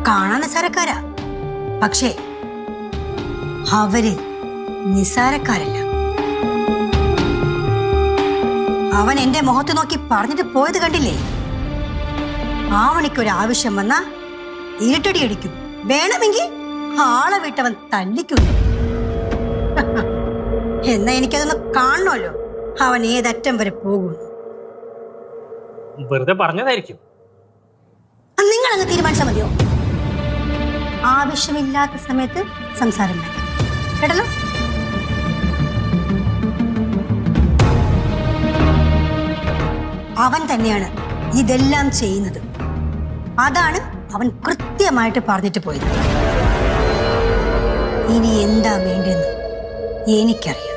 കാണാൻ നിസ്സാരക്കാരാ, പക്ഷേ അവര് നിസ്സാരക്കാരല്ല. അവൻ എന്റെ മുഖത്ത് നോക്കി പറഞ്ഞിട്ട് പോയത് കണ്ടില്ലേ? ആവണിക്കൊരാവശ്യം വന്നാ ഇരുട്ടടി അടിക്കും, വേണമെങ്കിൽ ആളെ വിട്ടവൻ തല്ലിക്കുന്നു. എന്നാ എനിക്കതൊന്ന് കാണണമല്ലോ, അവൻ ഏതറ്റം വരെ പോകുന്നു. വെറുതെ പറഞ്ഞതായിരിക്കും. നിങ്ങൾ അങ്ങ് തീരുമാനിച്ചാൽ മതിയോ? ആവശ്യമില്ലാത്ത സമയത്ത് സംസാരം വേണ്ട, കേട്ടല്ലോ? അവൻ തന്നെയാണ് ഇതെല്ലാം ചെയ്യുന്നത്. അതാണ് അവൻ കൃത്യമായിട്ട് പറഞ്ഞിട്ട് പോയത്. ഇനി എന്താ വേണ്ടെന്ന് എനിക്കറിയാം.